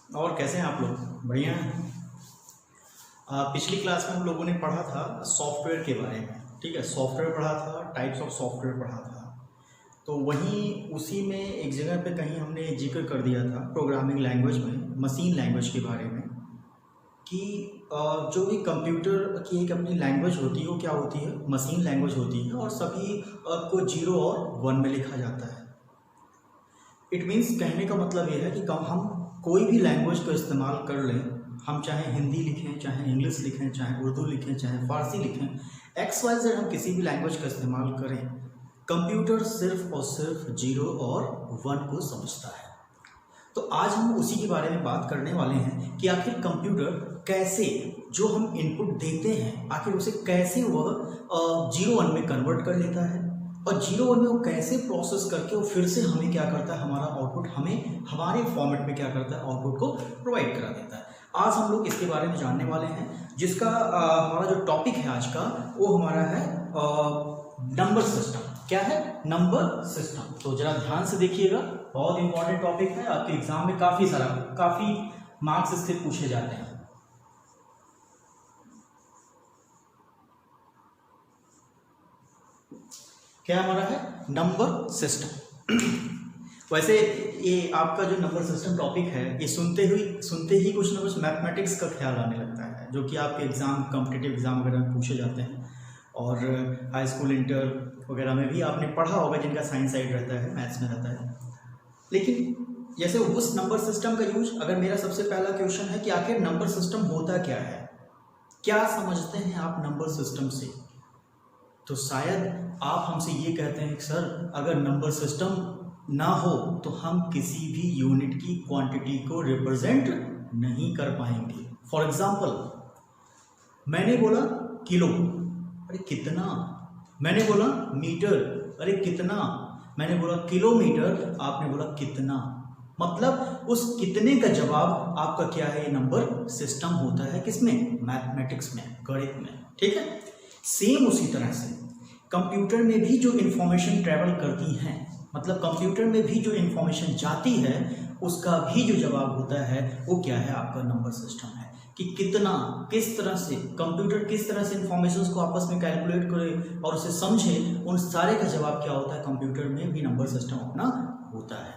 और कैसे हैं आप लोग? बढ़िया हैं। पिछली क्लास में हम लोगों ने पढ़ा था सॉफ्टवेयर के बारे में। ठीक है, सॉफ्टवेयर पढ़ा था, टाइप्स ऑफ सॉफ्टवेयर पढ़ा था। तो वहीं उसी में एक जगह पे कहीं हमने जिक्र कर दिया था प्रोग्रामिंग लैंग्वेज में, मशीन लैंग्वेज के बारे में, कि जो भी कंप्यूटर की एक अपनी लैंग्वेज होती है वो क्या होती है, मशीन लैंग्वेज होती है, और सभी को 0 और 1 में लिखा जाता है। इट मीन्स कहने का मतलब ये है कि हम कोई भी लैंग्वेज को इस्तेमाल कर लें, हम चाहे हिंदी लिखें, चाहे इंग्लिश लिखें, चाहे उर्दू लिखें, चाहे फारसी लिखें, XYZ हम किसी भी लैंग्वेज का इस्तेमाल करें, कंप्यूटर सिर्फ और सिर्फ 0 और 1 को समझता है। तो आज हम उसी के बारे में बात करने वाले हैं कि आखिर कंप्यूटर कैसे जो हम इनपुट देते हैं आखिर उसे कैसे वह 0-1 में कन्वर्ट कर लेता है, और 0-1 में वो कैसे प्रोसेस करके वो फिर से हमें क्या करता है, हमारा आउटपुट हमें हमारे फॉर्मेट में क्या करता है, आउटपुट को प्रोवाइड करा देता है। आज हम लोग इसके बारे में जानने वाले हैं, जिसका हमारा जो टॉपिक है आज का वो हमारा है नंबर सिस्टम। क्या है? Number system. तो जरा ध्यान से देखिएगा, बहुत इंपॉर्टेंट टॉपिक है, आपके एग्जाम में काफी मार्क्स इससे पूछे जाते हैं। क्या हमारा है? Number system. वैसे ये आपका जो नंबर सिस्टम टॉपिक है, ये सुनते ही कुछ ना कुछ मैथमेटिक्स का ख्याल आने लगता है, जो कि आपके एग्जाम, कॉम्पिटिटिव एग्जाम वगैरह में पूछे जाते हैं, और हाई स्कूल, इंटर वगैरह में भी आपने पढ़ा होगा, जिनका साइंस साइड रहता है, मैथ्स में रहता है। लेकिन जैसे उस नंबर सिस्टम का यूज, अगर मेरा सबसे पहला क्वेश्चन है कि आखिर नंबर सिस्टम होता क्या है, क्या समझते हैं आप नंबर सिस्टम से, तो शायद आप हमसे ये कहते हैं कि सर अगर नंबर सिस्टम ना हो तो हम किसी भी यूनिट की क्वांटिटी को रिप्रेजेंट नहीं कर पाएंगे। फॉर एग्जांपल, मैंने बोला किलो, अरे कितना, मैंने बोला मीटर, अरे कितना, मैंने बोला किलोमीटर, आपने बोला कितना, मतलब उस कितने का जवाब आपका क्या है, ये नंबर सिस्टम होता है। किसमें? मैथमेटिक्स में, गणित में। ठीक है, सेम उसी तरह से कंप्यूटर में भी जो इंफॉर्मेशन ट्रेवल करती हैं, मतलब कंप्यूटर में भी जो इंफॉर्मेशन जाती है, उसका भी जो जवाब होता है वो क्या है, आपका नंबर सिस्टम है। कि कितना, किस तरह से कंप्यूटर किस तरह से इंफॉर्मेशन को आपस में कैलकुलेट करे और उसे समझे, उन सारे का जवाब क्या होता है, कंप्यूटर में भी नंबर सिस्टम अपना होता है।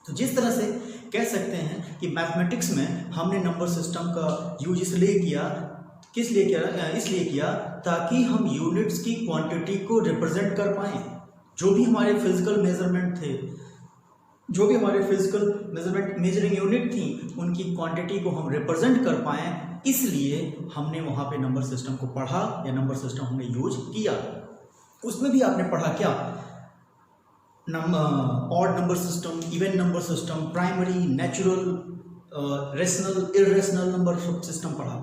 तो जिस तरह से कह सकते हैं कि मैथमेटिक्स में हमने नंबर सिस्टम का यूज इसलिए किया ताकि हम यूनिट्स की क्वांटिटी को रिप्रेजेंट कर पाएं। जो भी हमारे फिजिकल मेजरमेंट थे, जो भी हमारे फिजिकल मेजरिंग यूनिट थी, उनकी क्वांटिटी को हम रिप्रेजेंट कर पाएं, इसलिए हमने वहां पे नंबर सिस्टम को पढ़ा या नंबर सिस्टम हमने यूज किया। उसमें भी आपने पढ़ा क्या, odd number system, even number system, primary, natural, rational, irrational number system पढ़ा।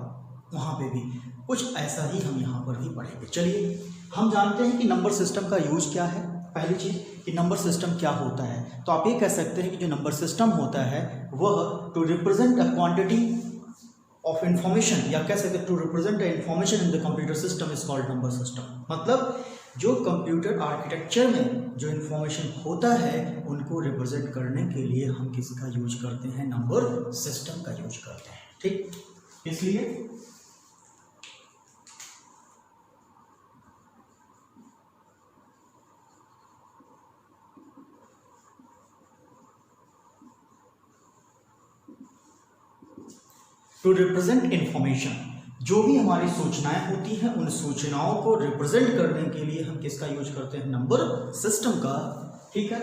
वहाँ पे भी कुछ ऐसा ही हम यहाँ पर भी पढ़ेंगे। चलिए हम जानते हैं कि नंबर सिस्टम का यूज क्या है। पहली चीज कि नंबर सिस्टम क्या होता है, तो आप ये कह सकते हैं कि जो नंबर सिस्टम होता है वह to represent a quantity of information, या कह सकते हैं to represent a information in the computer system is called number system. मतलब जो कंप्यूटर आर्किटेक्चर में जो इंफॉर्मेशन होता है उनको रिप्रेजेंट करने के लिए हम किसका यूज करते हैं, नंबर सिस्टम का यूज करते हैं। ठीक, इसलिए टू रिप्रेजेंट इंफॉर्मेशन, जो भी हमारी सूचनाएं होती हैं उन सूचनाओं को रिप्रेजेंट करने के लिए हम किसका यूज करते हैं, नंबर सिस्टम का। ठीक है,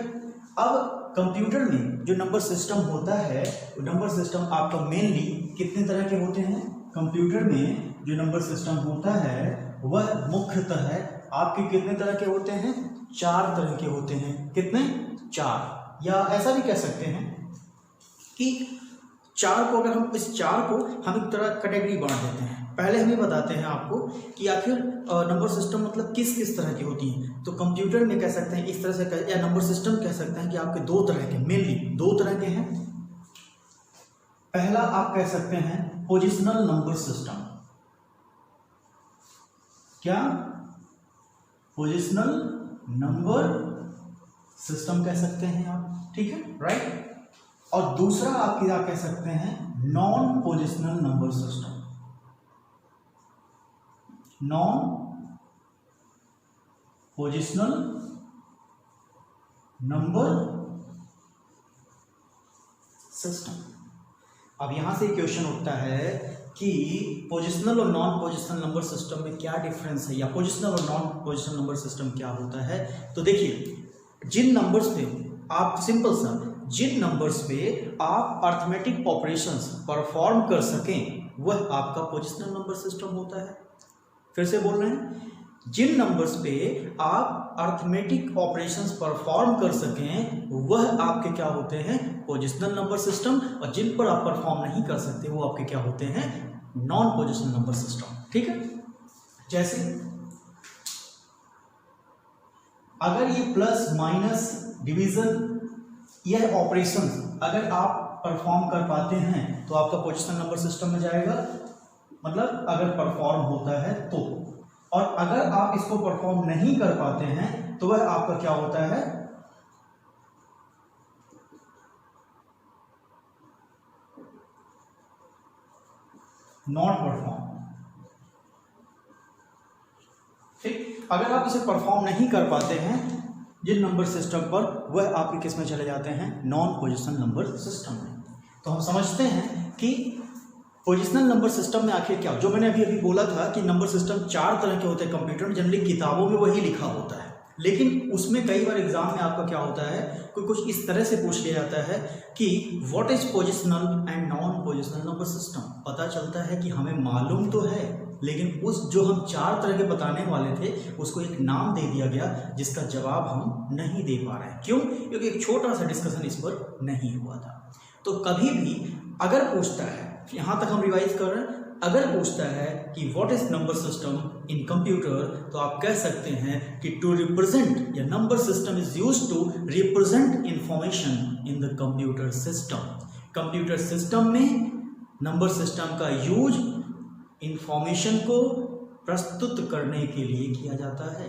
अब कंप्यूटर में जो नंबर सिस्टम होता है, नंबर सिस्टम आपका मेनली कितने तरह के होते हैं, कंप्यूटर में जो नंबर सिस्टम होता है वह मुख्यतः आपके कितने तरह के होते हैं, 4 तरह के होते हैं। कितने? 4, या ऐसा भी कह सकते हैं कि 4 को, अगर हम इस 4 को हम एक तरह कैटेगरी बांट देते हैं। पहले हम ये बताते हैं आपको कि आखिर नंबर सिस्टम मतलब किस किस तरह की होती हैं। तो कंप्यूटर में कह सकते हैं इस तरह से, या नंबर सिस्टम कह सकते हैं कि आपके 2 तरह के, मेनली 2 तरह के हैं। पहला आप कह सकते हैं पोजिशनल नंबर सिस्टम। क्या? पोजिशनल नंबर सिस्टम कह सकते हैं आप। ठीक है, राइट। और दूसरा आप क्या कह सकते हैं, non positional number system. Non positional number system. अब यहां से क्वेश्चन उठता है कि पोजिशनल और नॉन पोजिशनल नंबर सिस्टम में क्या डिफरेंस है, या पोजिशनल और नॉन पोजिशनल नंबर सिस्टम क्या होता है। तो देखिए, जिन नंबर्स पे आप सिंपल सा, जिन नंबर्स पे आप अर्थमेटिक ऑपरेशंस परफॉर्म कर सकें वह आपका पोजिशनल नंबर सिस्टम होता है। फिर से बोल रहे हैं, जिन नंबर्स पे आप अर्थमेटिक ऑपरेशंस परफॉर्म कर सकें वह आपके क्या होते हैं, पोजिशनल नंबर सिस्टम, और जिन पर आप परफॉर्म नहीं कर सकते वो आपके क्या होते हैं, नॉन पोजिशनल नंबर सिस्टम। ठीक है, जैसे अगर ये प्लस माइनस डिवीजन यह ऑपरेशन अगर आप परफॉर्म कर पाते हैं तो आपका पोजिशनल नंबर सिस्टम में जाएगा, मतलब अगर परफॉर्म होता है तो। और अगर आप इसको परफॉर्म नहीं कर पाते हैं तो वह आपका क्या होता है, नॉट परफॉर्म। ठीक, अगर आप इसे परफॉर्म नहीं कर पाते हैं जिन नंबर सिस्टम पर, वह आपके किस में चले जाते हैं, नॉन पोजिशनल नंबर सिस्टम में। तो हम समझते हैं कि पोजिशनल नंबर सिस्टम में आखिर क्या, जो मैंने अभी बोला था कि नंबर सिस्टम 4 तरह के होते हैं कंप्यूटर में, जनरली किताबों में वही लिखा होता है, लेकिन उसमें कई बार एग्जाम में आपका क्या होता है, कोई कुछ इस तरह से पूछ लिया जाता है कि what is positional and non positional number system. पता चलता है कि हमें मालूम तो है, लेकिन उस जो हम 4 तरह के बताने वाले थे उसको एक नाम दे दिया गया जिसका जवाब हम नहीं दे पा रहे हैं। क्यों? क्योंकि एक छोटा सा डिस्कशन इस पर नहीं हुआ था। तो कभी भी अगर पूछता है, यहाँ तक हम रिवाइज कर रहे हैं, अगर पूछता है कि what is number system in computer, तो आप कह सकते हैं कि टू रिप्रेजेंट, या number system is used to represent information in the computer system. Computer system में नंबर सिस्टम का यूज इंफॉर्मेशन को प्रस्तुत करने के लिए किया जाता है।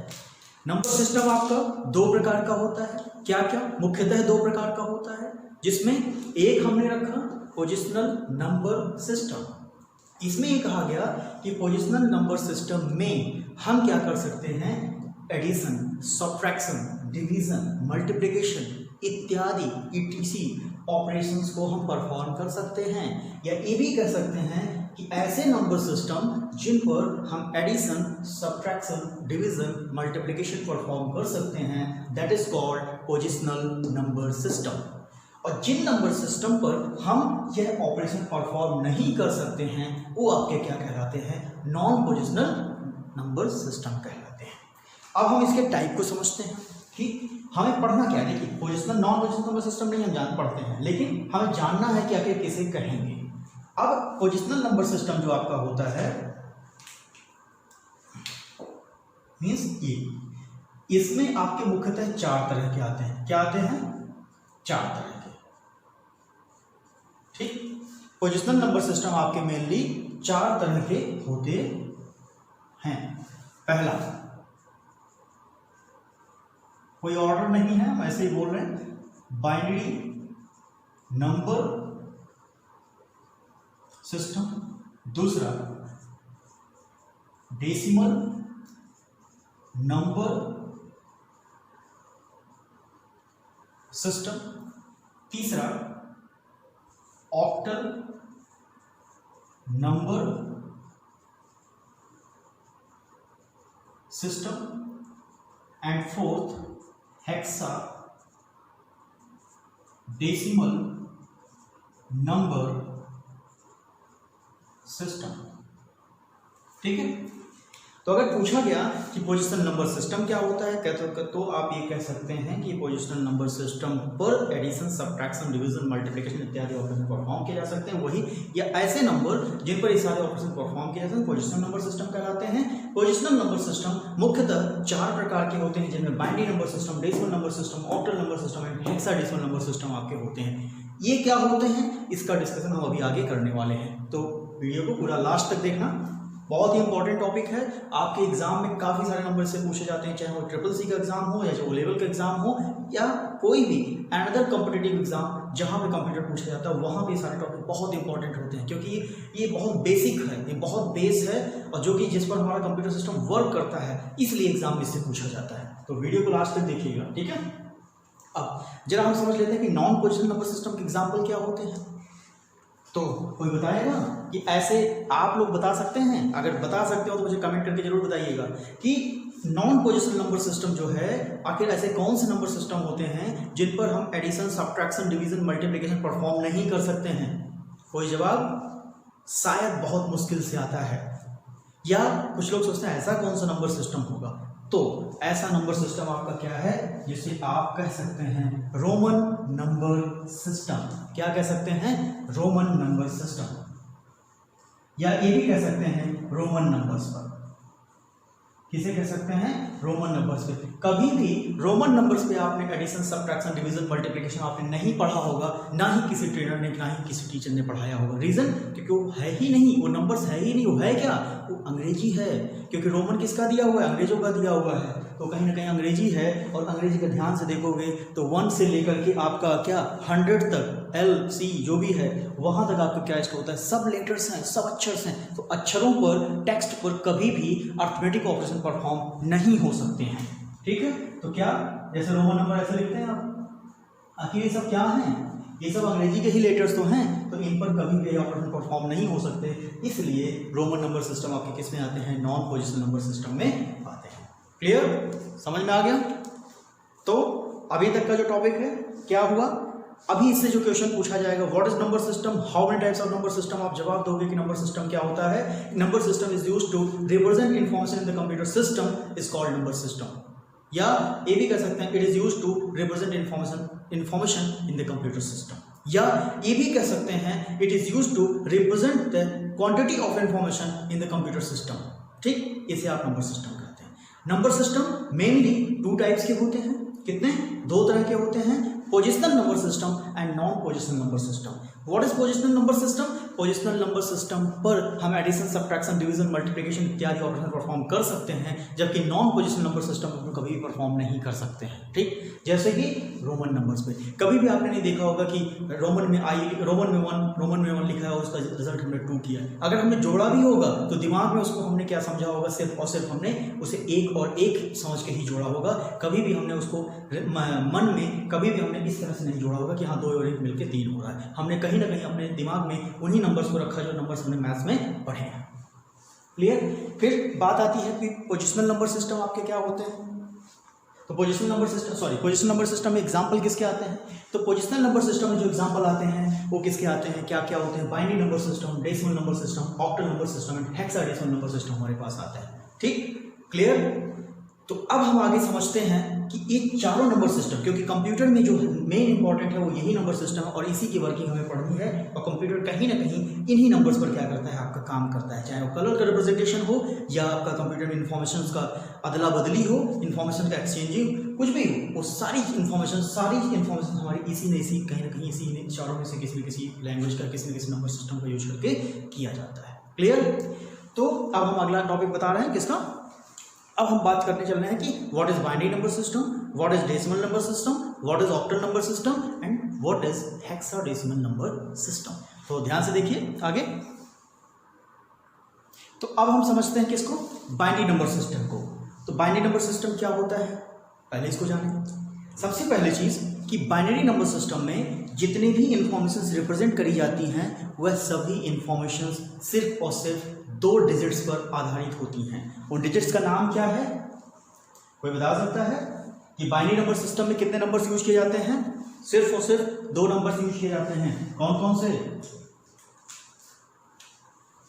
नंबर सिस्टम आपका 2 प्रकार का होता है। क्या क्या? मुख्यतः 2 प्रकार का होता है, जिसमें एक हमने रखा पोजिशनल नंबर सिस्टम। इसमें ये कहा गया कि पोजिशनल नंबर सिस्टम में हम क्या कर सकते हैं, एडिशन, सब्ट्रैक्शन, डिवीजन, मल्टीप्लिकेशन इत्यादि ईटीसी ऑपरेशंस को हम परफॉर्म कर सकते हैं। या ये भी कह सकते हैं कि ऐसे नंबर सिस्टम जिन पर हम addition, subtraction, division, multiplication perform कर सकते हैं, that is called positional number system. और जिन नंबर सिस्टम पर हम यह ऑपरेशन परफॉर्म नहीं कर सकते हैं वो आपके क्या कहलाते हैं, नॉन पोजिशनल नंबर सिस्टम कहलाते हैं। अब हम इसके टाइप को समझते हैं कि हमें पढ़ना क्या है। देखिए, positional non positional number system नहीं हम जान पढ़ते हैं, लेकिन हमें जानना है कि आखिर किसे कहेंगे। अब पोजिशनल नंबर सिस्टम जो आपका होता है मीन्स ये, इसमें आपके मुख्यतः 4 तरह के आते हैं। क्या आते हैं? 4 तरह के। ठीक, पोजिशनल नंबर सिस्टम आपके मेनली 4 तरह के होते हैं। पहला, कोई ऑर्डर नहीं है, हम ऐसे ही बोल रहे हैं, बाइनरी नंबर सिस्टम। दूसरा, डेसिमल नंबर सिस्टम। तीसरा, octal number system. And fourth, hexa decimal number system. ठीक है, तो अगर पूछा गया कि पोजिशनल नंबर सिस्टम क्या होता है, तो आप ये कह सकते हैं कि पोजिशनल नंबर सिस्टम पर एडिशन, सब्ट्रैक्शन, डिवीजन, मल्टीप्लिकेशन इत्यादि ऑपरेशन परफॉर्म किए जा सकते हैं। वही या ऐसे नंबर जिन पर ये सारे ऑपरेशन परफॉर्म किए जाते हैं पोजिशनल नंबर सिस्टम कहलाते हैं। पोजिशनल नंबर सिस्टम मुख्यतः 4 प्रकार के होते हैं, जिनमें binary number system, decimal number system, octal number system and hexadecimal number system आपके होते हैं। ये क्या होते हैं, इसका डिस्कशन हम अभी आगे करने वाले हैं, तो वीडियो को पूरा लास्ट तक देखना। बहुत ही इंपॉर्टेंट टॉपिक है, आपके एग्जाम में काफ़ी सारे नंबर से पूछे जाते हैं, चाहे वो CCC का एग्जाम हो या जो लेवल का एग्जाम हो या कोई भी अनदर कॉम्पिटिटिव एग्जाम जहाँ पे कंप्यूटर पूछा जाता है, वहाँ पे सारे टॉपिक बहुत इंपॉर्टेंट होते हैं, क्योंकि ये बहुत बेसिक है, ये बहुत बेस है, और जो कि जिस पर हमारा कंप्यूटर सिस्टम वर्क करता है, इसलिए एग्जाम में इससे पूछा जाता है। तो वीडियो को लास्ट तक देखिएगा, ठीक है। अब जरा हम समझ लेते हैं कि नॉन पोजिशनल नंबर सिस्टम के एग्जाम्पल क्या होते हैं। तो कोई बताएगा कि ऐसे आप लोग बता सकते हैं? अगर बता सकते हो तो मुझे कमेंट करके जरूर बताइएगा कि नॉन पोजिशनल नंबर सिस्टम जो है, आखिर ऐसे कौन से नंबर सिस्टम होते हैं जिन पर हम addition, subtraction, division, multiplication perform नहीं कर सकते हैं। कोई जवाब शायद बहुत मुश्किल से आता है, या कुछ लोग सोचते हैं ऐसा कौन सा नंबर सिस्टम होगा। तो ऐसा नंबर सिस्टम आपका क्या है, जिसे आप कह सकते हैं रोमन नंबर सिस्टम। क्या कह सकते हैं? रोमन नंबर सिस्टम, या ये भी कह सकते हैं रोमन नंबर्स पर। किसे कह सकते हैं? रोमन नंबर्स पे। कभी भी रोमन नंबर्स पे आपने एडिशन, सब्ट्रैक्शन, डिवीजन, मल्टीप्लिकेशन आपने नहीं पढ़ा होगा, ना ही किसी ट्रेनर ने, ना ही किसी टीचर ने पढ़ाया होगा। रीजन? क्योंकि वो है ही नहीं, वो नंबर्स है ही नहीं। वो है क्या? वो अंग्रेजी है, क्योंकि रोमन किसका दिया हुआ है? अंग्रेजों का दिया हुआ है। तो कहीं ना कहीं अंग्रेजी है, और अंग्रेजी का ध्यान से देखोगे तो 1 से लेकर के आपका क्या 100 तक, LC जो भी है, वहाँ तक आपका क्या स्टोर होता है, सब लेटर्स हैं, सब अक्षर हैं। तो अक्षरों पर, टेक्स्ट पर कभी भी अर्थमेटिक ऑपरेशन परफॉर्म नहीं हो सकते हैं, ठीक है। तो क्या, जैसे रोमन नंबर ऐसे लिखते हैं आप, आखिर ये सब क्या हैं? ये सब अंग्रेजी के ही लेटर्स तो हैं, तो इन पर कभी भी ऑपरेशन परफॉर्म नहीं हो सकते। इसलिए रोमन नंबर सिस्टम आपके किस में आते हैं? नॉन पोजिशनल नंबर सिस्टम में आते हैं। क्लियर? समझ में आ गया? तो अभी तक का जो टॉपिक है क्या हुआ, अभी इससे जो क्वेश्चन पूछा जाएगा, what is number system, how many types of number system, आप जवाब दोगे कि नंबर सिस्टम क्या होता है। Number system is used to represent information in the computer system is called number system, या ये भी कह सकते हैं it is used to represent information in the computer system, या ये भी कह सकते हैं it is used to represent the quantity of information in the computer system. ठीक, इसे आप नंबर सिस्टम कहते हैं। नंबर सिस्टम मेनली 2 टाइप्स के होते हैं। कितने? 2 तरह के होते हैं, positional number system and non positional number system. What is positional number system? Positional number system पर हम एडिशन, सब्ट्रैक्शन, डिवीजन, मल्टीप्लिकेशन इत्यादि ऑपरेशन परफॉर्म कर सकते हैं, जबकि नॉन पोजिशनल नंबर सिस्टम में कभी भी परफॉर्म नहीं कर सकते हैं। ठीक, जैसे कि रोमन नंबर्स पे कभी भी आपने नहीं देखा होगा कि रोमन में 1 लिखा है और उसका रिजल्ट हमने 2 किया है। अगर हमने जोड़ा भी होगा तो दिमाग में उसको हमने क्या समझा होगा? सिर्फ और सिर्फ हमने उसे 1 और 1 समझ के ही जोड़ा होगा। कभी भी हमने उसको मन में कभी भी हमने इस तरह से नहीं जोड़ा होगा कि हाँ 2 और 1 मिलकर 3 हो रहा है। हमने कहीं ना कहीं अपने दिमाग में उन्हीं नंबर्स को रखा जो नंबर्स हमने मैथ्स में पढ़े हैं। क्लियर? फिर बात आती है कि पोजिशनल नंबर सिस्टम आपके क्या होते हैं। तो पोजिशनल नंबर सिस्टम में एग्जाम्पल किसके आते हैं? तो पोजिशनल नंबर सिस्टम में जो एग्जाम्पल आते हैं वो किसके आते हैं, क्या क्या होते हैं? Binary number system, decimal number system, octal number system and hexadecimal number system हमारे पास आता है। ठीक, क्लियर? तो अब हम आगे समझते हैं कि ये चारों नंबर सिस्टम, क्योंकि कंप्यूटर में जो मेन इंपॉर्टेंट है वो यही नंबर सिस्टम है और इसी की वर्किंग हमें पढ़नी है। और कंप्यूटर कहीं ना कहीं इन्हीं नंबर्स पर क्या करता है? आपका काम करता है, चाहे वो कलर का रिप्रेजेंटेशन हो या आपका कंप्यूटर में इंफॉर्मेशन का अदला बदली हो, इंफॉर्मेशन का एक्सचेंजिंग, कुछ भी हो, वो सारी इंफॉर्मेशन हमारी इसी कहीं ना कहीं इसी चारों में से किसी न किसी लैंग्वेज का, किसी न किसी नंबर सिस्टम का यूज करके किया जाता है। क्लियर? तो अब हम अगला टॉपिक बता रहे हैं किसका? अब हम बात करने चल रहे हैं कि what is binary number system, what is decimal number system, what is octal number system and what is hexadecimal number system. तो ध्यान से देखिए आगे। तो अब हम समझते हैं किसको? बाइनरी नंबर सिस्टम को। तो बाइनरी नंबर सिस्टम क्या होता है, पहले इसको जानें। सबसे पहले चीज कि बाइनरी नंबर सिस्टम में जितनी भी इंफॉर्मेशन रिप्रेजेंट करी जाती हैं वह सभी इंफॉर्मेशन सिर्फ और सिर्फ 2 डिजिट्स पर आधारित होती हैं। उन डिजिट्स का नाम क्या है? कोई बता सकता है कि बाइनरी नंबर सिस्टम में कितने नंबर्स यूज किए जाते हैं? सिर्फ और सिर्फ 2 नंबर्स यूज किए जाते हैं। कौन कौन से?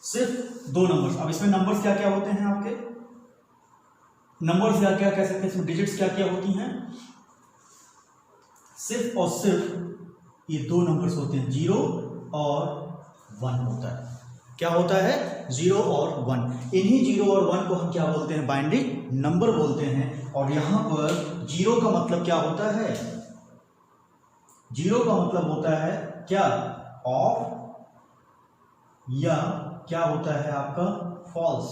सिर्फ 2 नंबर्स। अब इसमें नंबर्स क्या क्या होते हैं आपके? नंबर्स क्या क्या कह सकते हैं इसमें? डिजिट्स क्या क्या होती हैं? सिर्फ और सिर्फ ये 2 नंबर्स होते हैं, 0 और 1 होता है। क्या होता है? 0 और 1। इन्हीं 0 और 1 को हम क्या बोलते हैं? बाइनरी नंबर बोलते हैं। और यहां पर 0 का मतलब क्या होता है? 0 का मतलब होता है क्या? ऑफ, या क्या होता है आपका? फॉल्स।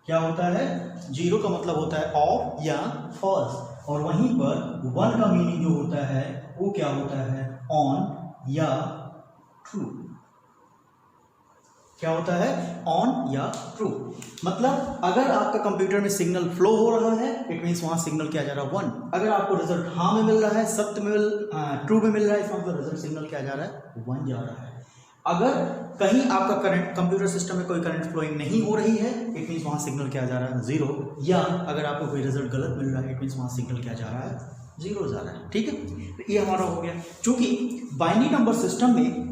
क्या होता है? 0 का मतलब होता है ऑफ या फॉल्स, और वहीं पर 1 का मीनिंग जो होता है वो क्या होता है? ऑन या ट्रू। क्या होता है? ऑन या ट्रू। मतलब अगर आपका कंप्यूटर में सिग्नल फ्लो हो रहा है, इट मीन्स वहां सिग्नल क्या जा रहा है? 1। अगर आपको रिजल्ट हाँ में मिल रहा है, सत्य में ट्रू में मिल रहा है, इसका मतलब रिजल्ट सिग्नल क्या जा रहा है? 1 जा रहा है। अगर कहीं आपका करंट कंप्यूटर सिस्टम में कोई करंट फ्लोइंग नहीं हो रही है, इट मीन्स वहां सिग्नल क्या जा रहा है? 0। या अगर आपको कोई रिजल्ट गलत मिल रहा है, इट मीन्स वहां सिग्नल क्या जा रहा है? 0 जा रहा है। ठीक है, तो ये हमारा हो गया। चूंकि बाइनरी नंबर सिस्टम में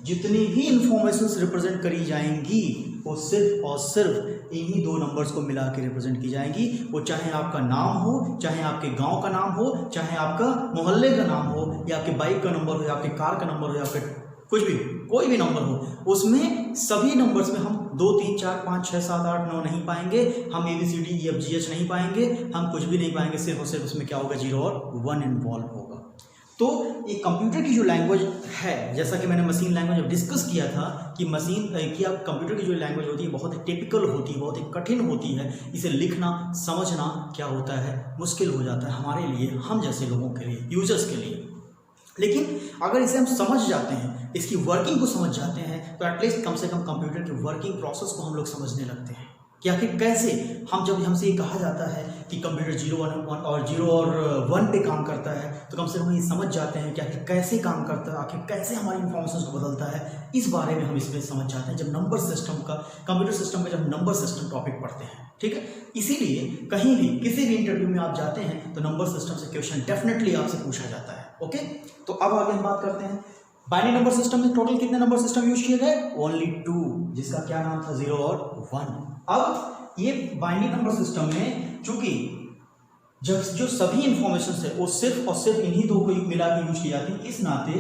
जितनी भी इंफॉर्मेशन रिप्रेजेंट करी जाएंगी वो सिर्फ और सिर्फ इन्हीं 2 नंबर्स को मिला के रिप्रेजेंट की जाएंगी। वो चाहे आपका नाम हो, चाहे आपके गांव का नाम हो, चाहे आपका मोहल्ले का नाम हो, या आपके बाइक का नंबर हो, या आपके कार का नंबर हो, या आपके कुछ भी कोई भी नंबर हो, उसमें सभी नंबर्स में हम 2 3 4 5 6 7 8 9 नहीं पाएंगे, हम ABCDEFGH नहीं पाएंगे, हम कुछ भी नहीं पाएंगे। सिर्फ और सिर्फ उसमें क्या होगा? 0 और 1 इन्वॉल्व होगा। तो ये कंप्यूटर की जो लैंग्वेज है, जैसा कि मैंने मशीन लैंग्वेज में डिस्कस किया था कि आप कंप्यूटर की जो लैंग्वेज होती है बहुत ही टिपिकल होती है, बहुत ही कठिन होती है। इसे लिखना समझना क्या होता है? मुश्किल हो जाता है हमारे लिए, हम जैसे लोगों के लिए, यूजर्स के लिए। लेकिन अगर इसे हम समझ जाते हैं, इसकी वर्किंग को समझ जाते हैं, तो एटलीस्ट कम से कम कंप्यूटर की वर्किंग प्रोसेस को हम लोग समझने लगते हैं कि आखिर कैसे हमसे ये कहा जाता है कि कंप्यूटर 0 और 1 पे काम करता है, तो कम से कम ये समझ जाते हैं कि आखिर कैसे काम करता है, आखिर कैसे हमारी इंफॉर्मेशन को बदलता है। इस बारे में हम इसमें समझ जाते हैं जब नंबर सिस्टम का, कंप्यूटर सिस्टम का जब नंबर सिस्टम टॉपिक पढ़ते हैं। ठीक है, इसीलिए कहीं भी किसी भी इंटरव्यू में आप जाते हैं तो नंबर सिस्टम से क्वेश्चन डेफिनेटली आपसे पूछा जाता है। ओके, तो अब आगे हम बात करते हैं बाइनरी नंबर सिस्टम में टोटल कितने नंबर सिस्टम यूज किए गए? ओनली 2, जिसका क्या नाम था? 0 और 1। अब ये बाइनरी नंबर सिस्टम में चूंकि जो सभी इंफॉर्मेशन है वो सिर्फ और सिर्फ इन्हीं 2 को मिला के यूज की जाती है, इस नाते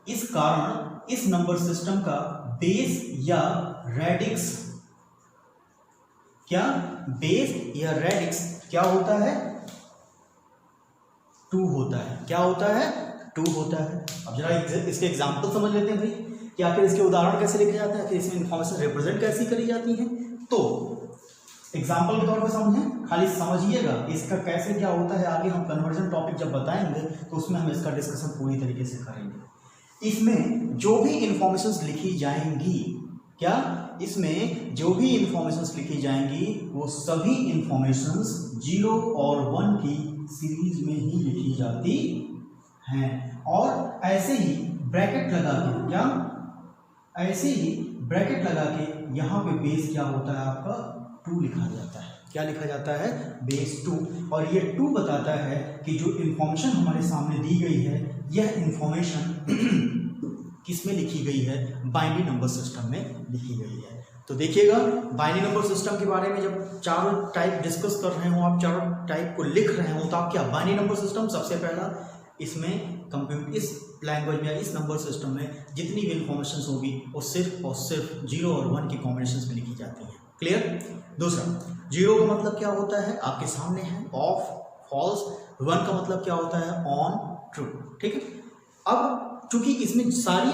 इस कारण इस नंबर सिस्टम का बेस या रेडिक्स क्या होता है? 2 होता है। क्या होता है? 2 होता है। अब जरा इसके एग्जाम्पल समझ लेते हैं भाई कि आखिर इसके उदाहरण कैसे लिखे जाते हैं, कि इसमें इंफॉर्मेशन रिप्रेजेंट कैसी करी जाती है। तो एग्जाम्पल के तौर पर समझें, खाली समझिएगा इसका कैसे क्या होता है। आगे हम कन्वर्जन टॉपिक जब बताएंगे तो उसमें हम इसका डिस्कशन पूरी तरीके से करेंगे। इसमें जो भी इंफॉर्मेशन लिखी जाएंगी, इसमें जो भी इंफॉर्मेशन लिखी जाएंगी वो सभी इंफॉर्मेशन 0 और 1 की सीरीज में ही लिखी जाती हैं। और ऐसे ही ब्रैकेट लगा के यहाँ पे बेस क्या होता है आपका? 2 लिखा जाता है। क्या लिखा जाता है? बेस 2। और ये 2 बताता है कि जो इंफॉर्मेशन हमारे सामने दी गई है, यह इंफॉर्मेशन किस में लिखी गई है? बाइनरी नंबर सिस्टम में लिखी गई है। तो देखिएगा, बाइनरी नंबर सिस्टम के बारे में जब चारों टाइप डिस्कस कर रहे हो, आप चारों टाइप को लिख रहे हो, तो आप क्या बाइनरी नंबर सिस्टम सबसे पहला इसमें इस लैंग्वेज में, इस नंबर सिस्टम में जितनी भी इंफॉर्मेशन होगी वो सिर्फ और सिर्फ 0 और 1 की कॉम्बिनेशन में लिखी जाती है। क्लियर? दूसरा, 0 का मतलब क्या होता है? आपके सामने है ऑफ, फॉल्स। 1 का मतलब क्या होता है? On, true. ठीक है, अब चूंकि इसमें सारी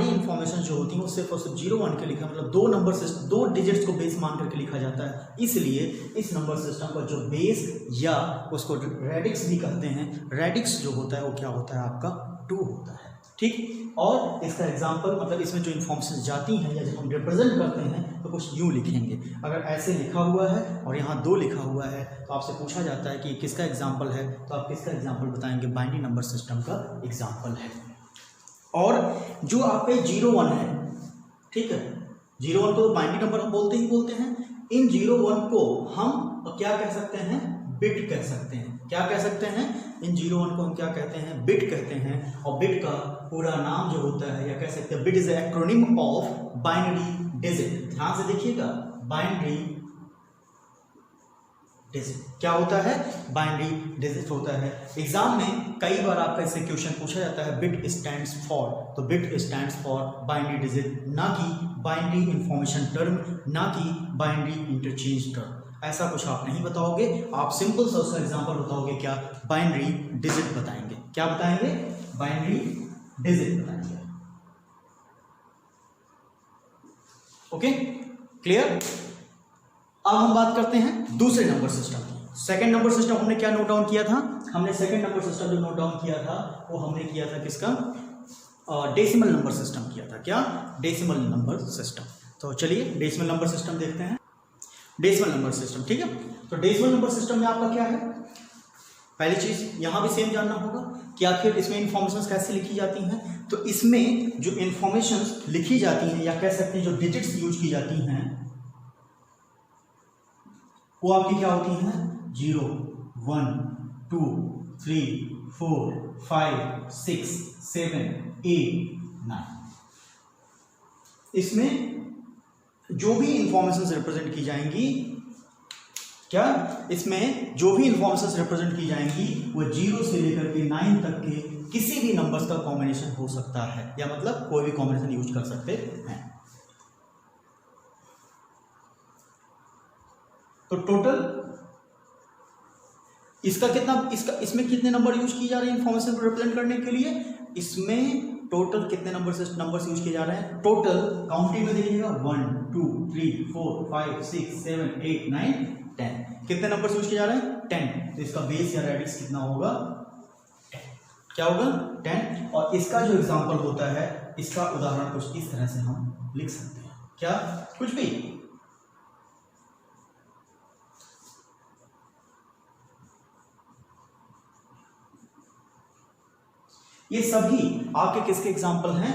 इंफॉर्मेशन जो होती है वो सिर्फ और सिर्फ 0 1 के लिखा, मतलब 2 नंबर से 2 डिजिट्स को बेस मान करके लिखा जाता है। इसलिए इस नंबर सिस्टम का जो बेस या उसको रेडिक्स भी कहते हैं, रेडिक्स जो होता है वो क्या होता है आपका? 2 होता है। ठीक, और इसका एग्जांपल मतलब इसमें जो इंफॉर्मेशन जाती हैं या जब हम रिप्रेजेंट करते हैं तो कुछ यूँ लिखेंगे। अगर ऐसे लिखा हुआ है और यहाँ 2 लिखा हुआ है तो आपसे पूछा जाता है कि किसका एग्जाम्पल है, तो आप किसका एग्जाम्पल बताएंगे? बाइनरी नंबर सिस्टम का एग्जाम्पल है। और जो आपके 0 1 है, ठीक है, 0 1 को बाइनरी नंबर हम बोलते हैं। इन 0 1 को हम क्या कह सकते हैं? बिट कह सकते हैं। क्या कह सकते हैं? इन 0 1 को हम क्या कहते हैं? बिट कहते हैं। और बिट का पूरा नाम जो होता है, या कह सकते हैं bit is acronym of binary digit. ध्यान से देखिएगा, बाइनरी डिजिट क्या होता है? बाइनरी डिजिट होता है। एग्जाम में कई बार आपका इससे क्वेश्चन पूछा जाता है, बिट स्टैंड्स फॉर, तो bit stands for binary digit, ना कि बाइनरी इंफॉर्मेशन टर्म, ना कि बाइनरी इंटरचेंज टर्म। ऐसा कुछ आप नहीं बताओगे, आप सिंपल सा उसका एग्जांपल बताओगे। क्या? बाइनरी डिजिट बताएंगे। क्या बताएंगे? बाइनरी डिजिट बताएंगे। Okay, clear. अब हम बात करते हैं दूसरे नंबर सिस्टम की। सेकंड नंबर सिस्टम हमने क्या नोट डाउन किया था? हमने सेकंड नंबर सिस्टम जो नोट डाउन किया था वो हमने किया था किसका? डेसिमल नंबर सिस्टम किया था। क्या? Decimal number system. तो चलिए डेसिमल नंबर सिस्टम देखते हैं। डेसिमल नंबर सिस्टम, ठीक है। तो डेसिमल नंबर सिस्टम में आपका क्या है? पहली चीज यहां भी सेम जानना होगा कि आखिर इसमें इंफॉर्मेशन कैसे लिखी जाती हैं। तो इसमें जो इंफॉर्मेशन लिखी जाती हैं या कह सकते हैं जो डिजिट्स यूज की जाती हैं वो आपकी क्या होती हैं? 0, 1, 2, 3, 4, 5, 6, 7, 8, 9। इसमें जो भी इंफॉर्मेशन रिप्रेजेंट की जाएंगी, क्या इसमें जो भी इंफॉर्मेशन रिप्रेजेंट की जाएंगी वो 0 से लेकर के 9 तक के किसी भी नंबर्स का कॉम्बिनेशन हो सकता है, या मतलब कोई भी कॉम्बिनेशन यूज कर सकते हैं। तो टोटल इसका कितना, इसमें कितने नंबर यूज किए जा रहे हैं इंफॉर्मेशन को रिप्रेजेंट करने के लिए? इसमें टोटल कितने नंबर्स यूज किए जा रहे हैं? टोटल काउंटिंग में देखिएगा 1, 2, 3, 4, 5, 6, 7, 8, 9, 10। कितने नंबर्स यूज किए जा रहे हैं? 10। तो इसका बेस या रेडिक्स कितना होगा? 10। क्या होगा? 10। और इसका जो एग्जांपल होता है, इसका उदाहरण कुछ इस तरह से हम लिख सकते हैं। क्या? कुछ भी। ये सभी आपके किसके एग्जाम्पल हैं?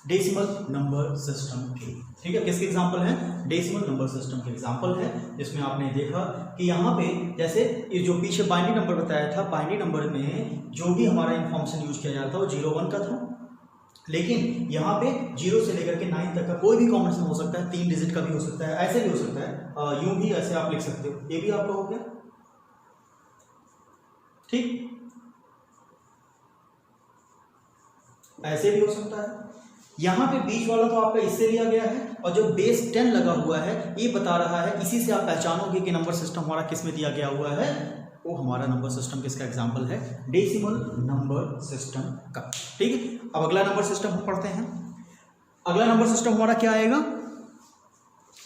डेसिमल नंबर सिस्टम के। ठीक है, किसके एग्जाम्पल हैं? डेसिमल नंबर सिस्टम के एग्जाम्पल है, जिसमें आपने देखा कि यहाँ पे जैसे ये जो पीछे बाइनरी नंबर बताया था, बाइनरी नंबर में जो भी हमारा इंफॉर्मेशन यूज किया जाता था वो 0, 1 का था। लेकिन यहाँ पे 0 से लेकर के 9 तक का कोई भी कॉम्बिनेशन हो सकता है, 3 डिजिट का भी हो सकता है, ऐसे भी हो सकता है, यूं भी ऐसे आप लिख सकते हो। ये भी आपका हो गया, ठीक, ऐसे भी हो सकता है। यहां पे बीच वाला तो आपका इससे लिया गया है, और जो बेस 10 लगा हुआ है ये बता रहा है, इसी से आप पहचानोगे कि नंबर सिस्टम हमारा किस में दिया गया हुआ है। वो हमारा नंबर सिस्टम किसका एग्जांपल है? डेसिमल नंबर सिस्टम का। ठीक है, अब अगला नंबर सिस्टम हम पढ़ते हैं। अगला नंबर सिस्टम हमारा क्या आएगा?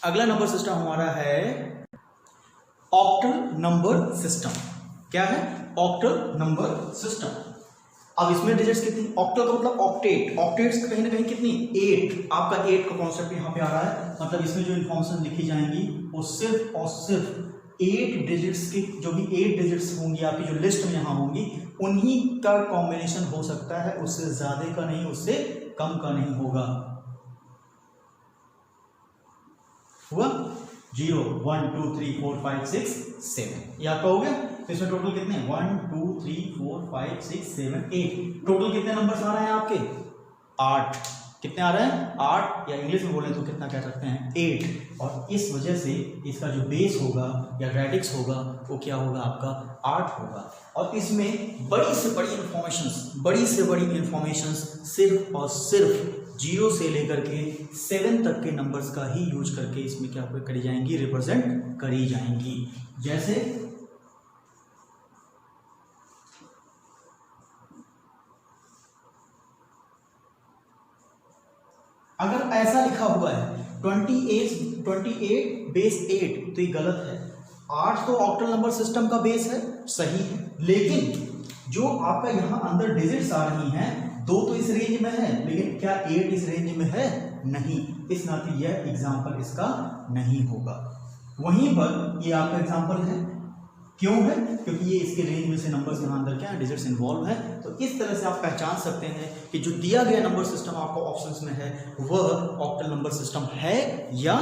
अगला नंबर सिस्टम हमारा है ऑक्टल नंबर सिस्टम। क्या है? Octal number system. अब इसमें डिजिट्स कितनी? ऑक्टल का मतलब ऑक्टेट, ऑक्टेट्स कहीं ना कहीं कितनी? 8। आपका 8 का कॉन्सेप्ट यहाँ पे आ रहा है, मतलब इसमें जो इंफॉर्मेशन लिखी जाएंगी वो सिर्फ और सिर्फ 8 डिजिट्स की, जो भी 8 डिजिट्स होंगी आपकी जो लिस्ट में यहाँ होंगी उन्हीं का कॉम्बिनेशन हो सकता है, उससे ज्यादा का नहीं, उससे कम का नहीं होगा। हुआ? 0, 1, 2, 3, 4, 5, 6, 7। ये आपका हो गया। तो इसमें टोटल कितने? 1, 2, 3, 4, 5, 6, 7, 8। टोटल कितने नंबर्स आ रहे हैं आपके? 8। कितने आ रहे हैं? 8, या इंग्लिश में बोले तो कितना कह सकते हैं? 8। और इस वजह से इसका जो बेस होगा या रेडिक्स होगा वो क्या होगा? आपका 8 होगा। और इसमें बड़ी से बड़ी इंफॉर्मेशन सिर्फ और सिर्फ 0 से लेकर के 7 तक के नंबर्स का ही यूज करके इसमें क्या करी जाएंगी? रिप्रेजेंट करी जाएंगी। जैसे अगर ऐसा लिखा हुआ है 28 बेस 8, तो ये गलत है। 8 तो ऑक्टल नंबर सिस्टम का बेस है, सही है, लेकिन जो आपका यहाँ अंदर डिजिट्स आ रही हैं 2 तो इस रेंज में है, लेकिन क्या 8 इस रेंज में है? नहीं। इस नाते यह एग्जाम्पल इसका नहीं होगा। वहीं पर ये आपका एग्जाम्पल है। क्यों है? क्योंकि ये इसके रेंज में से नंबर्स यहाँ अंदर क्या है? डिजिट्स इन्वॉल्व है। तो इस तरह से आप पहचान सकते हैं कि जो दिया गया नंबर सिस्टम आपको ऑप्शंस में है वह ऑक्टल नंबर सिस्टम है या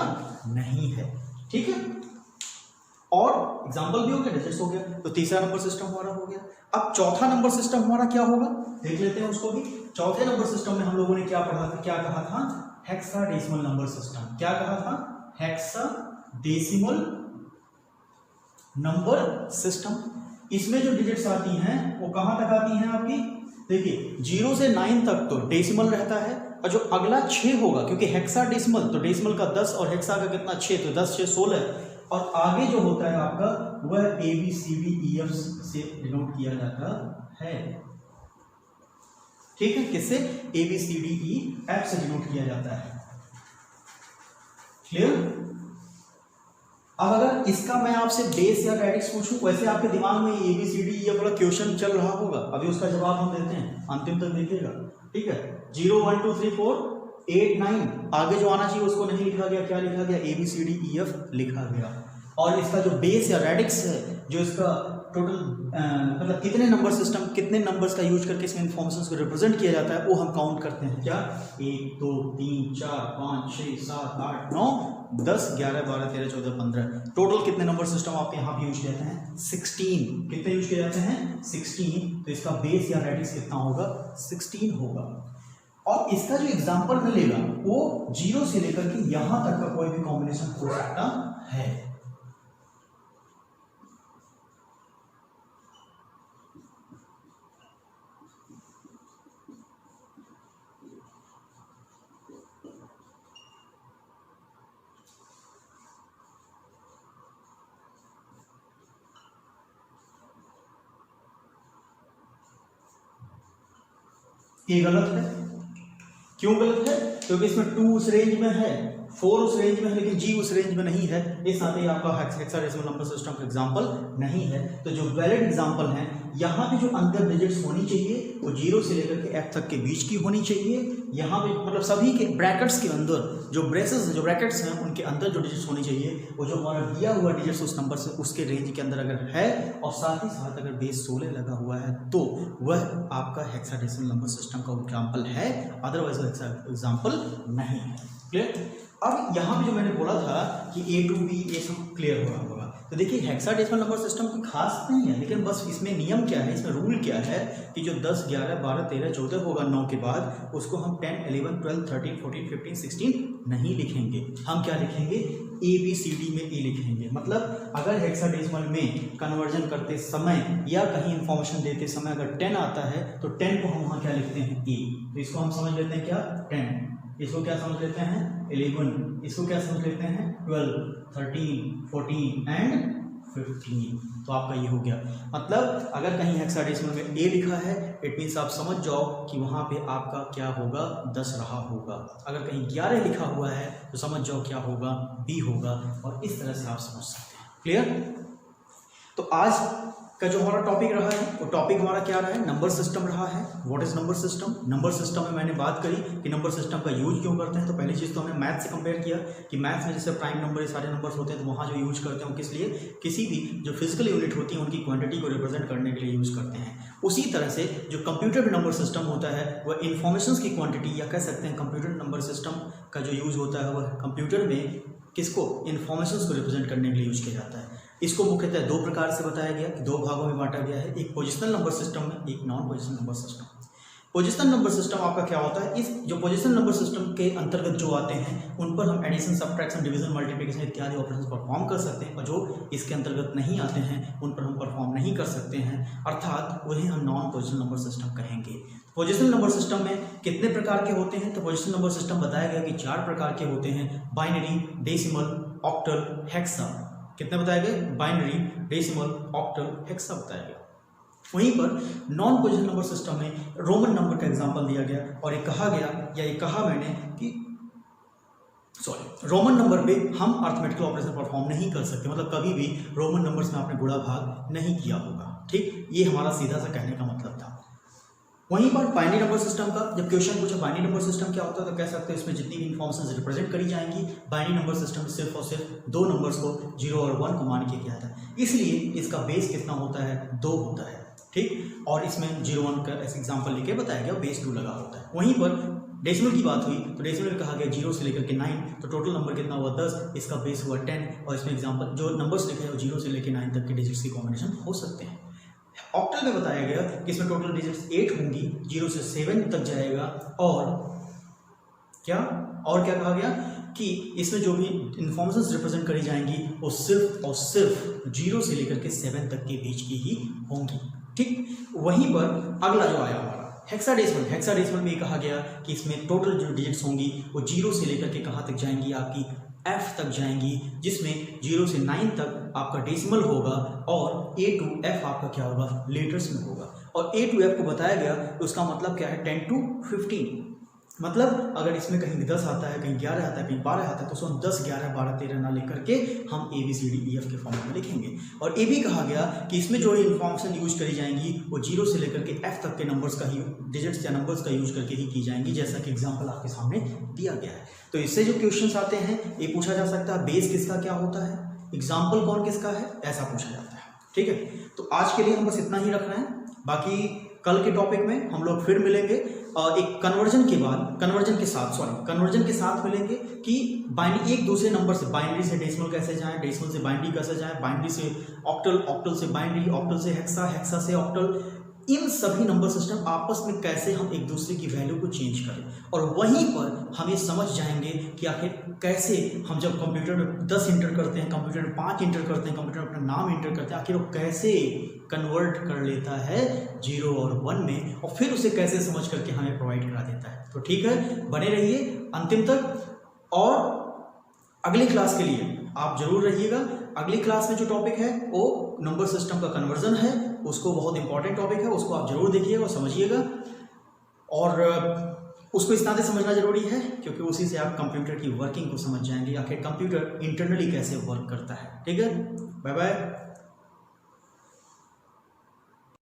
नहीं है। ठीक है, और एग्जाम्पल भी हो गया, डिजिट्स हो गया। तो तीसरा नंबर सिस्टम हमारा हो गया। अब चौथा नंबर सिस्टम हमारा क्या होगा, देख लेते हैं उसको भी। चौथे नंबर सिस्टम में हम लोगों ने क्या पढ़ा था? क्या कहा था? Hexadecimal number system. क्या कहा था? Hexadecimal number system. इसमें जो डिजिट्स आती हैं वो कहां तक आती हैं आपकी? देखिए 0 से 9 तक तो डेसिमल रहता है, और जो अगला 6 होगा, क्योंकि हेक्साडेसिमल तो डेसिमल का 10 और हेक्सा का कितना? 6, तो 10, 6, 16। और आगे जो होता है आपका वह ABCDEF से डिनोट किया जाता है। ठीक है, किससे? ABCDEF से डिनोट किया जाता है। क्लियर? अब अगर इसका मैं आपसे बेस या रेडिक्स पूछूं, वैसे आपके दिमाग में ABCD ये वाला क्वेश्चन चल रहा होगा, अभी उसका जवाब हम देते हैं, अंतिम तक देखिएगा, ठीक है। 0 1 2 3 4 8 9 आगे जो आना चाहिए उसको नहीं लिखा गया, क्या लिखा गया? ABCDEF लिखा गया। और इसका जो बेस या रेडिक्स है, जो इसका टोटल मतलब कितने नंबर सिस्टम, कितने नंबर्स का यूज करके इसमें इन्फॉर्मेशन को रिप्रेजेंट किया जाता है, वो हम काउंट करते हैं। क्या? 1 2 3 4 5 6 7 8 9 10 11 12 13 14 15 टोटल कितने नंबर सिस्टम आपके यहाँ पे यूज किए जाते हैं? 16। कितने यूज किए जाते हैं? 16। तो इसका बेस या रेडिक्स कितना होगा? 16 होगा। और इसका जो एग्जाम्पल मिलेगा वो 0 से लेकर के यहां तक का कोई भी कॉम्बिनेशन हो सकता है। ये गलत है। क्यों गलत है? क्योंकि इसमें 2 उस रेंज में है, 4 उस रेंज में है, लेकिन G उस रेंज में नहीं है। इस नाते ही आपका हेक्साडेसिमल नंबर सिस्टम का एग्जांपल नहीं है। तो जो वैलिड एग्जांपल है, यहाँ पे जो अंदर डिजिट्स होनी चाहिए वो 0 से लेकर के F तक के बीच की होनी चाहिए। यहाँ पे मतलब सभी के ब्रैकेट्स के अंदर जो ब्रेसेस जो ब्रैकेट्स हैं उनके अंदर जो डिजिट्स होनी चाहिए वो जो हमारा दिया हुआ डिजिट्स उस नंबर से उसके रेंज के अंदर अगर है, और साथ ही साथ अगर बेस 16 लगा हुआ है तो वह आपका हेक्साडेसिमल नंबर सिस्टम का एग्जाम्पल है, अदरवाइज एग्जाम्पल नहीं है। क्लियर? अब यहाँ पे जो मैंने बोला था कि A to B ये सब क्लियर हो रहा होगा। तो देखिए हेक्साडेसिमल नंबर सिस्टम कोई खास नहीं है, लेकिन बस इसमें नियम क्या है, इसमें रूल क्या है कि जो 10 11 12 13 14 होगा 9 के बाद, उसको हम 10 11 12 13 14 15 16 नहीं लिखेंगे। हम क्या लिखेंगे? ABCD में A लिखेंगे। मतलब अगर हेक्साडेसिमल में कन्वर्जन करते समय या कहीं इंफॉर्मेशन देते समय अगर 10 आता है तो 10 को हम वहाँ क्या लिखते हैं? A। तो इसको हम समझ लेते हैं क्या? 10। इसको क्या समझ लेते हैं? 11। इसको क्या समझ लेते हैं? 12 13 14 एंड 15। तो आपका ये हो गया। मतलब अगर कहीं हेक्साडेसिमल में A लिखा है, इट मीन्स आप समझ जाओ कि वहाँ पे आपका क्या होगा? 10 रहा होगा। अगर कहीं 11 लिखा हुआ है तो समझ जाओ क्या होगा? B होगा। और इस तरह से आप समझ सकते हैं। क्लियर? तो आज का जो हमारा टॉपिक रहा है वो टॉपिक हमारा क्या रहा है? नंबर सिस्टम रहा है। What is number system? Number system में मैंने बात करी कि नंबर सिस्टम का यूज क्यों करते हैं। तो पहली चीज़ तो हमने मैथ से कंपेयर किया कि मैथ में जैसे प्राइम नंबर ये सारे नंबर्स होते हैं तो वहाँ जो यूज करते हैं किस लिए? किसी भी जो फिजिकल यूनिट होती है उनकी क्वांटिटी को रिप्रेजेंट करने के लिए यूज करते हैं। उसी तरह से जो कंप्यूटर नंबर सिस्टम होता है वह इन्फॉर्मेशन की क्वांटिटी, या कह सकते हैं कंप्यूटर नंबर सिस्टम का जो यूज होता है वह कंप्यूटर में किसको? इन्फॉर्मेशन को रिप्रेजेंट करने के लिए यूज किया जाता है। इसको मुख्यतः 2 प्रकार से बताया गया कि 2 भागों में बांटा गया है, एक पोजिशनल नंबर सिस्टम में, एक non positional number system. Positional number system आपका क्या होता है? इस जो पोजिशनल नंबर सिस्टम के अंतर्गत जो आते हैं उन पर हम एडिशन सब्ट्रैक्शन डिवीजन मल्टीप्लिकेशन इत्यादि ऑपरेशन परफॉर्म कर सकते हैं, और जो इसके अंतर्गत नहीं आते हैं उन पर हम परफॉर्म नहीं कर सकते हैं, अर्थात उन्हें हम नॉन पोजिशनल नंबर सिस्टम कहेंगे। पोजिशनल नंबर सिस्टम में कितने प्रकार के होते हैं? तो पोजिशनल नंबर सिस्टम बताया गया कि 4 प्रकार के होते हैं, बाइनरी, डेसिमल, ऑक्टल, हेक्सा। कितने बताए गए? बाइनरी, डेसिमल, ऑक्टल, हेक्सा बताया गया। वहीं पर नॉन पोजिशनल नंबर सिस्टम में रोमन नंबर का एग्जांपल दिया गया, और ये कहा गया या ये कहा मैंने कि रोमन नंबर पे हम अर्थमेटिकल ऑपरेशन परफॉर्म नहीं कर सकते, मतलब कभी भी रोमन नंबर्स में आपने गुणा भाग नहीं किया होगा। ठीक, ये हमारा सीधा सा कहने का मतलब था। वहीं पर बाइनरी नंबर सिस्टम का जब क्वेश्चन पूछा बाइनरी नंबर सिस्टम क्या होता है तो कह सकते हैं इसमें जितनी भी इन्फॉर्मेशन रिप्रेजेंट करी जाएंगी, बाइनरी नंबर सिस्टम में सिर्फ और सिर्फ 2 नंबर्स को 0 और 1 को मान के किया था, इसलिए इसका बेस कितना होता है? 2 होता है। ठीक, और इसमें 0 1 का ऐसे एग्जाम्पल लेके बताया गया, बेस 2 लगा होता है। वहीं पर डेसिमल की बात हुई तो डेसिमल में कहा गया 0 से लेकर के 9, तो टोटल नंबर कितना हुआ? 10, इसका बेस हुआ 10, और इसमें एग्जाम्पल जो नंबर्स लिखे हैं वो 0 से लेकर 9 तक के डिजिट्स की कॉम्बिनेशन हो सकते हैं। ऑक्टल में बताया गया कि इसमें टोटल डिजिट्स 8 होंगी, 0 से 7 तक जाएगा, और क्या कहा गया कि इसमें जो भी इंफॉर्मेशन रिप्रेजेंट करी जाएंगी वो सिर्फ और सिर्फ 0 से लेकर के 7 तक के बीच की ही होंगी। ठीक, वहीं पर अगला जो आया हमारा हेक्साडेसिमल में कहा गया कि इसमें टोटल जो डिजिट्स होंगी वो 0 से लेकर के कहाँ तक जाएंगी? आपकी F तक जाएंगी, जिसमें 0 से 9 तक आपका डेसिमल होगा, और A to F आपका क्या होगा? लेटर्स में होगा। और A to F को बताया गया तो उसका मतलब क्या है? 10 to 15। मतलब अगर इसमें कहीं 10 आता है, कहीं 11 आता है, कहीं 12 आता है, तो उसको हम 10, 11, 12, 13 ना लेकर के हम ABCDEF के फॉर्म में लिखेंगे। और ये भी कहा गया कि इसमें जो इन्फॉर्मेशन यूज करी जाएंगी वो 0 से लेकर के F तक के नंबर्स का ही, डिजिट्स या नंबर्स का यूज करके ही की जाएंगी, जैसा कि एग्जाम्पल आपके सामने दिया गया है। तो इससे जो क्वेश्चन आते हैं ये पूछा जा सकता है बेस किसका क्या होता है, एग्जाम्पल कौन किसका है, ऐसा पूछा जाता है। ठीक है, तो आज के लिए हम बस इतना ही रख रहे हैं। बाकी कल के टॉपिक में हम लोग फिर मिलेंगे एक कन्वर्जन के बाद, कन्वर्जन के साथ मिलेंगे कि बाइनरी एक दूसरे नंबर से, बाइनरी से डेसिमल कैसे जाएं, डेसिमल से बाइनरी कैसे जाएं, बाइनरी से ऑक्टल, ऑक्टल से बाइनरी, ऑक्टल से हेक्सा, हेक्सा से ऑक्टल, इन सभी नंबर सिस्टम आपस में कैसे हम एक दूसरे की वैल्यू को चेंज करें। और वहीं पर हम ये समझ जाएंगे कि आखिर कैसे हम जब कंप्यूटर में 10 इंटर करते हैं, कंप्यूटर में 5 इंटर करते हैं, कंप्यूटर में अपना नाम इंटर करते हैं, आखिर वो कैसे कन्वर्ट कर लेता है 0 और 1 में, और फिर उसे कैसे समझ करके हमें प्रोवाइड करा देता है। तो ठीक है, बने रहिए अंतिम तक, और अगली क्लास के लिए आप जरूर रहिएगा। अगली क्लास में जो टॉपिक है वो नंबर सिस्टम का कन्वर्जन है, उसको बहुत इंपॉर्टेंट टॉपिक है, उसको आप जरूर देखिएगा और समझिएगा, और उसको इस नाते समझना जरूरी है क्योंकि उसी से आप कंप्यूटर की वर्किंग को समझ जाएंगे, आखिर कंप्यूटर इंटरनली कैसे वर्क करता है। ठीक है, बाय बाय।